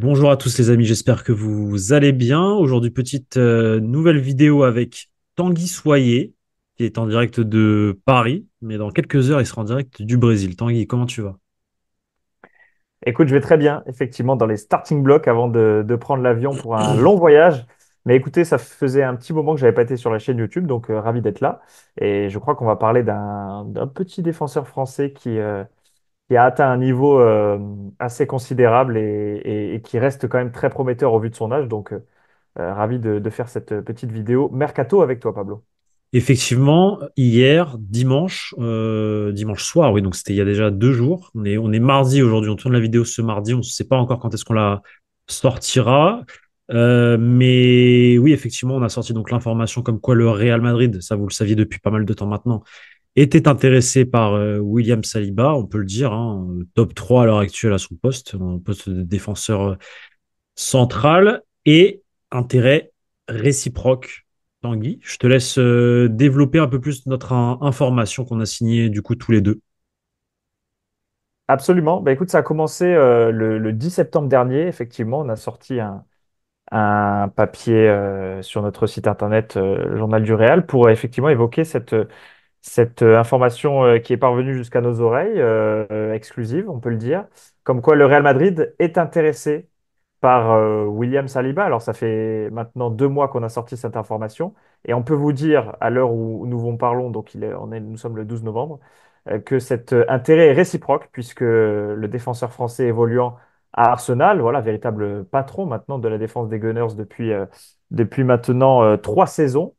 Bonjour à tous les amis, j'espère que vous allez bien. Aujourd'hui, petite nouvelle vidéo avec Tanguy Soyer, qui est en direct de Paris, mais dans quelques heures, il sera en direct du Brésil. Tanguy, comment tu vas? Écoute, je vais très bien, effectivement, dans les starting blocks avant de prendre l'avion pour un long voyage. Mais écoutez, ça faisait un petit moment que j'avais pas été sur la chaîne YouTube, donc ravi d'être là. Et je crois qu'on va parler d'un petit défenseur français qui a atteint un niveau assez considérable et qui reste quand même très prometteur au vu de son âge. Donc ravi de faire cette petite vidéo Mercato avec toi, Pablo. Effectivement, hier, dimanche soir, oui, donc c'était il y a déjà 2 jours. On est mardi aujourd'hui, on tourne la vidéo ce mardi, on ne sait pas encore quand est-ce qu'on la sortira. Mais oui, effectivement, on a sorti donc l'information comme quoi le Real Madrid, ça vous le saviez depuis pas mal de temps maintenant, était intéressé par William Saliba, on peut le dire, hein, top 3 à l'heure actuelle à son poste, un poste de défenseur central, et intérêt réciproque. Tanguy, je te laisse développer un peu plus notre information qu'on a signée du coup tous les deux. Absolument. Bah, écoute, ça a commencé le 10 septembre dernier. Effectivement, on a sorti un papier sur notre site internet, le Journal du Réal, pour effectivement évoquer cette information qui est parvenue jusqu'à nos oreilles, exclusive, on peut le dire, comme quoi le Real Madrid est intéressé par William Saliba. Alors, ça fait maintenant 2 mois qu'on a sorti cette information, et on peut vous dire, à l'heure où nous vous parlons, donc nous sommes le 12 novembre, que cet intérêt est réciproque, puisque le défenseur français évoluant à Arsenal, voilà, véritable patron maintenant de la défense des Gunners depuis maintenant 3 saisons,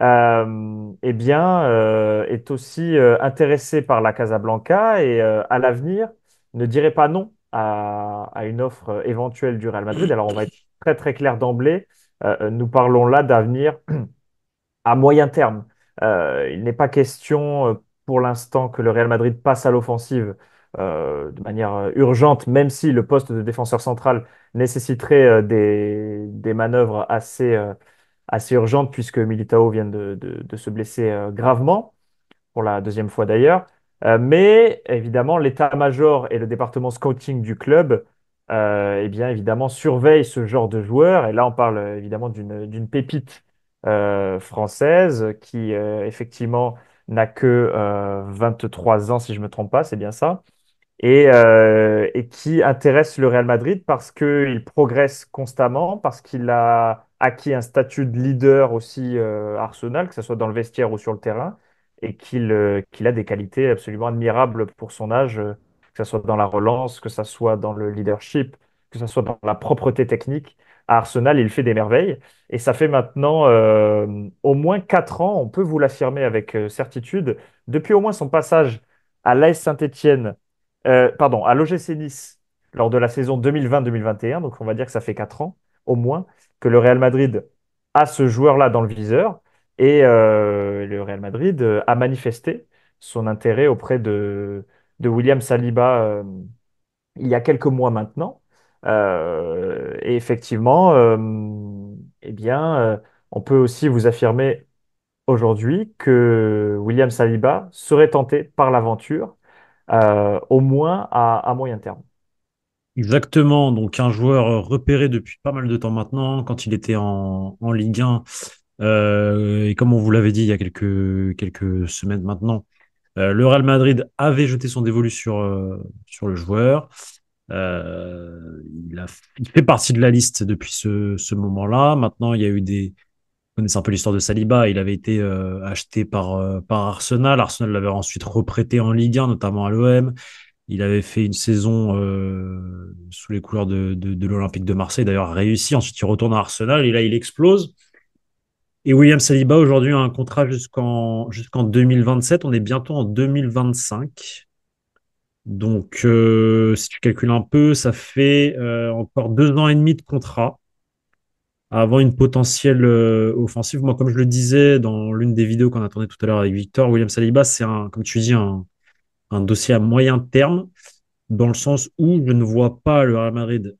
eh bien, est aussi intéressé par la Casablanca et à l'avenir ne dirait pas non à une offre éventuelle du Real Madrid. Alors, on va être très très clair d'emblée. Nous parlons là d'avenir à moyen terme. Il n'est pas question pour l'instant que le Real Madrid passe à l'offensive de manière urgente, même si le poste de défenseur central nécessiterait des manœuvres assez urgentes, puisque Militao vient de se blesser gravement pour la deuxième fois d'ailleurs. Mais évidemment, l'état-major et le département scouting du club, eh bien, évidemment, surveillent ce genre de joueur. Et là, on parle évidemment d'une pépite française qui, effectivement, n'a que 23 ans, si je ne me trompe pas, c'est bien ça, et qui intéresse le Real Madrid parce qu'il progresse constamment, parce qu'il a acquis un statut de leader aussi à Arsenal, que ce soit dans le vestiaire ou sur le terrain, et qu'il a des qualités absolument admirables pour son âge, que ce soit dans la relance, que ce soit dans le leadership, que ce soit dans la propreté technique. À Arsenal, il fait des merveilles. Et ça fait maintenant au moins 4 ans, on peut vous l'affirmer avec certitude, depuis au moins son passage à l'AS Saint-Étienne, pardon, à l'OGC Nice lors de la saison 2020-2021, donc on va dire que ça fait 4 ans au moins que le Real Madrid a ce joueur-là dans le viseur et le Real Madrid a manifesté son intérêt auprès de William Saliba il y a quelques mois maintenant. Et effectivement, eh bien, on peut aussi vous affirmer aujourd'hui que William Saliba serait tenté par l'aventure, au moins à moyen terme. Exactement, donc un joueur repéré depuis pas mal de temps maintenant, quand il était en Ligue 1, et comme on vous l'avait dit il y a quelques semaines maintenant, le Real Madrid avait jeté son dévolu sur le joueur. Il fait partie de la liste depuis ce moment-là. Maintenant, il y a eu des... Vous connaissez un peu l'histoire de Saliba. Il avait été acheté par Arsenal. Arsenal l'avait ensuite reprêté en Ligue 1, notamment à l'OM. Il avait fait une saison sous les couleurs de l'Olympique de Marseille, d'ailleurs réussi. Ensuite, il retourne à Arsenal et là, il explose. Et William Saliba, aujourd'hui, a un contrat jusqu'en 2027. On est bientôt en 2025. Donc, si tu calcules un peu, ça fait encore 2 ans et demi de contrat avant une potentielle offensive. Moi, comme je le disais dans l'une des vidéos qu'on attendait tout à l'heure avec Victor, William Saliba, c'est comme tu dis, un dossier à moyen terme, dans le sens où je ne vois pas le Real Madrid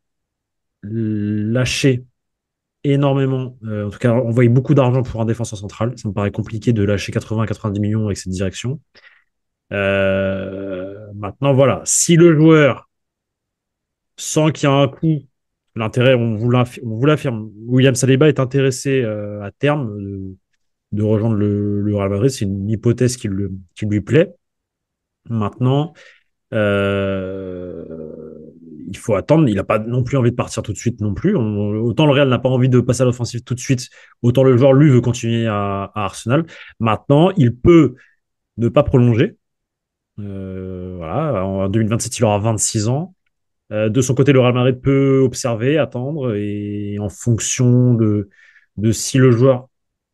lâcher énormément, en tout cas envoyer beaucoup d'argent pour un défenseur central. Ça me paraît compliqué de lâcher 80-90 millions avec cette direction. Maintenant, voilà, si le joueur sent qu'il y a un coup, L'intérêt, on vous l'affirme. William Saliba est intéressé à terme de rejoindre le Real Madrid. C'est une hypothèse qui lui plaît. Maintenant, euh, il faut attendre. Il n'a pas non plus envie de partir tout de suite non plus. Autant le Real n'a pas envie de passer à l'offensive tout de suite, autant le joueur, lui, veut continuer à Arsenal. Maintenant, il peut ne pas prolonger. Voilà, en 2027, il aura 26 ans. De son côté, le Real Madrid peut observer, attendre et en fonction de si le joueur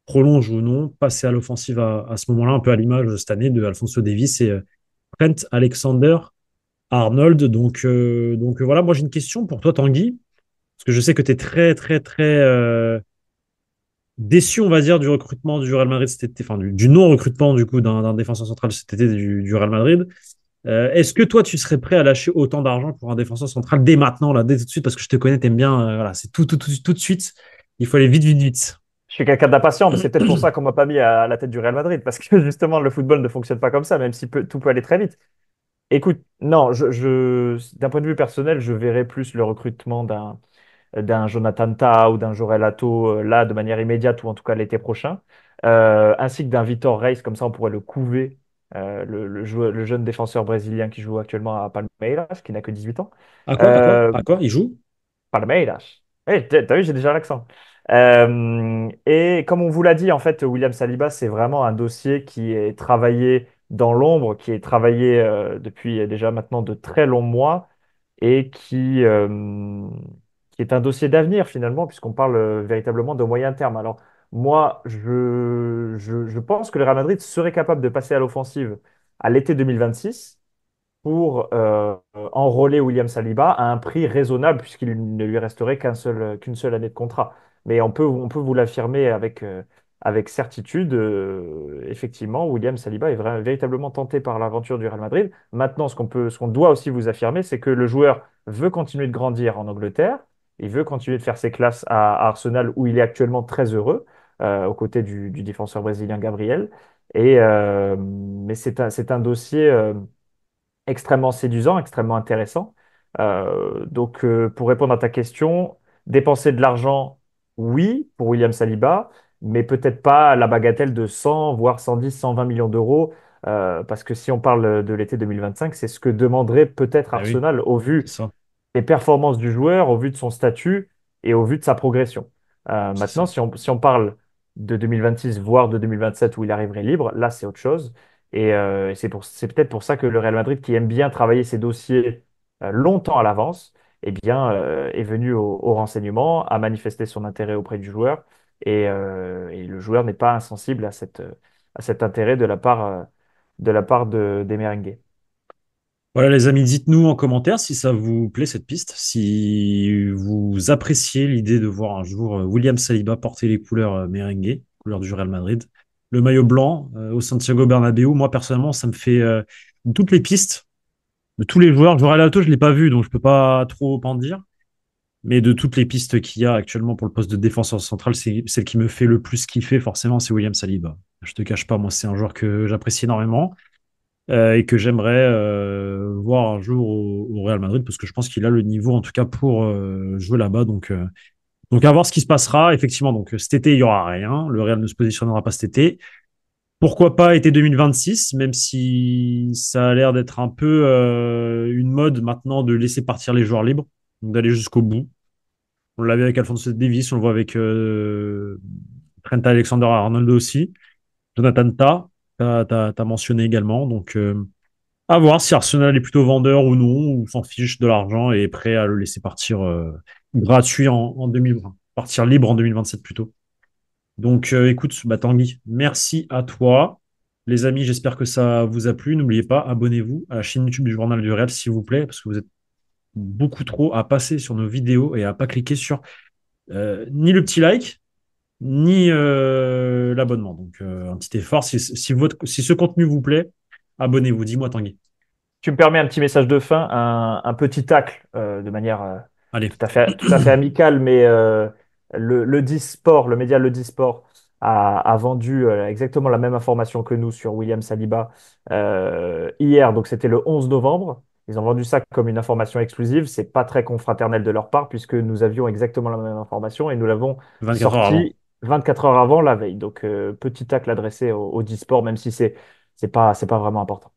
prolonge ou non, passer à l'offensive à ce moment-là, un peu à l'image cette année de Alphonso Davies et Trent Alexander-Arnold. Donc voilà, moi j'ai une question pour toi, Tanguy, parce que je sais que tu es très, très, très déçu, on va dire, du recrutement du Real Madrid cet été, enfin du non-recrutement du coup d'un défenseur central cet été du Real Madrid. Est-ce que toi, tu serais prêt à lâcher autant d'argent pour un défenseur central dès maintenant, là, dès tout de suite, parce que je te connais, t'aimes bien, voilà, c'est tout de suite. Il faut aller vite, vite, vite. Je suis quelqu'un d'impatient, mais c'est peut-être pour ça qu'on m'a pas mis à la tête du Real Madrid, parce que justement, le football ne fonctionne pas comme ça, même si tout peut aller très vite. Écoute, non, d'un point de vue personnel, je verrais plus le recrutement d'un Jonathan Tah ou d'un Jorel Hato là de manière immédiate ou en tout cas l'été prochain, ainsi que d'un Vitor Reis, comme ça on pourrait le couver, le jeune défenseur brésilien qui joue actuellement à Palmeiras, qui n'a que 18 ans. À quoi, à quoi, Euh, à quoi? Il joue? Palmeiras. T'as vu, j'ai déjà l'accent. Et comme on vous l'a dit, en fait, William Saliba, c'est vraiment un dossier qui est travaillé dans l'ombre, qui est travaillé depuis déjà maintenant de très longs mois et qui est un dossier d'avenir finalement, puisqu'on parle véritablement de moyen terme. Alors, moi, je pense que le Real Madrid serait capable de passer à l'offensive à l'été 2026 pour enrôler William Saliba à un prix raisonnable, puisqu'il ne lui resterait qu'une seule année de contrat. Mais on peut vous l'affirmer avec certitude, effectivement, William Saliba est véritablement tenté par l'aventure du Real Madrid. Maintenant, ce qu'on doit aussi vous affirmer, c'est que le joueur veut continuer de grandir en Angleterre, il veut continuer de faire ses classes à Arsenal, où il est actuellement très heureux, aux côtés du défenseur brésilien Gabriel. Mais c'est un dossier extrêmement séduisant, extrêmement intéressant. Pour répondre à ta question, dépenser de l'argent, oui, pour William Saliba, mais peut-être pas la bagatelle de 100, voire 110, 120 millions d'euros, parce que si on parle de l'été 2025, c'est ce que demanderait peut-être Ah oui, Arsenal au c'est vu ça, les performances du joueur, au vu de son statut et au vu de sa progression. c'est Maintenant, ça. si on parle de 2026, voire de 2027 où il arriverait libre, là, c'est autre chose. Et c'est peut-être pour ça que le Real Madrid, qui aime bien travailler ses dossiers longtemps à l'avance, eh bien, est venu au renseignement, a manifesté son intérêt auprès du joueur. Et le joueur n'est pas insensible à cet intérêt des merengues. Voilà, les amis, dites-nous en commentaire si ça vous plaît cette piste, si vous appréciez l'idée de voir un jour William Saliba porter les couleurs merengue, couleurs du Real Madrid, le maillot blanc au Santiago Bernabéu. Moi, personnellement, ça me fait toutes les pistes de tous les joueurs. Jorel Alto, je l'ai pas vu, donc je peux pas trop en dire. Mais de toutes les pistes qu'il y a actuellement pour le poste de défenseur central, c'est celle qui me fait le plus kiffer, forcément, c'est William Saliba. Je te cache pas, moi, c'est un joueur que j'apprécie énormément et que j'aimerais voir un jour au Real Madrid parce que je pense qu'il a le niveau, en tout cas, pour jouer là-bas. Donc, à voir ce qui se passera. Effectivement, donc cet été, il y aura rien. Le Real ne se positionnera pas cet été. Pourquoi pas été 2026, même si ça a l'air d'être un peu une mode maintenant de laisser partir les joueurs libres, donc d'aller jusqu'au bout. On l'avait avec Alphonso Davies, on le voit avec Trent Alexander-Arnold aussi. Jonathan Tah, t'as mentionné également. Donc, à voir si Arsenal est plutôt vendeur ou non, ou s'en fiche de l'argent et est prêt à le laisser partir gratuit en 2020. Partir libre en 2027 plutôt. Donc, écoute, bah, Tanguy, merci à toi. Les amis, j'espère que ça vous a plu. N'oubliez pas, abonnez-vous à la chaîne YouTube du Journal du Real, s'il vous plaît, parce que vous êtes beaucoup trop à passer sur nos vidéos et à pas cliquer sur ni le petit like, ni l'abonnement. Donc, un petit effort. Si ce contenu vous plaît, abonnez-vous. Dis-moi, Tanguy. Tu me permets un petit message de fin, un petit tacle de manière Allez. tout à fait amicale, mais le Disport, le média Le Disport, a vendu exactement la même information que nous sur William Saliba hier, donc c'était le 11 novembre. Ils ont vendu ça comme une information exclusive. C'est pas très confraternel de leur part puisque nous avions exactement la même information et nous l'avons 24 heures avant. sorti 24 heures avant la veille. Donc, petit tacle adressé au Disport, même si c'est pas vraiment important.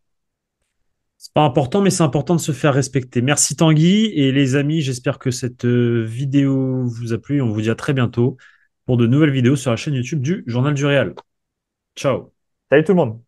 C'est pas important, mais c'est important de se faire respecter. Merci Tanguy et les amis, j'espère que cette vidéo vous a plu. On vous dit à très bientôt pour de nouvelles vidéos sur la chaîne YouTube du Journal du Réal. Ciao. Salut tout le monde!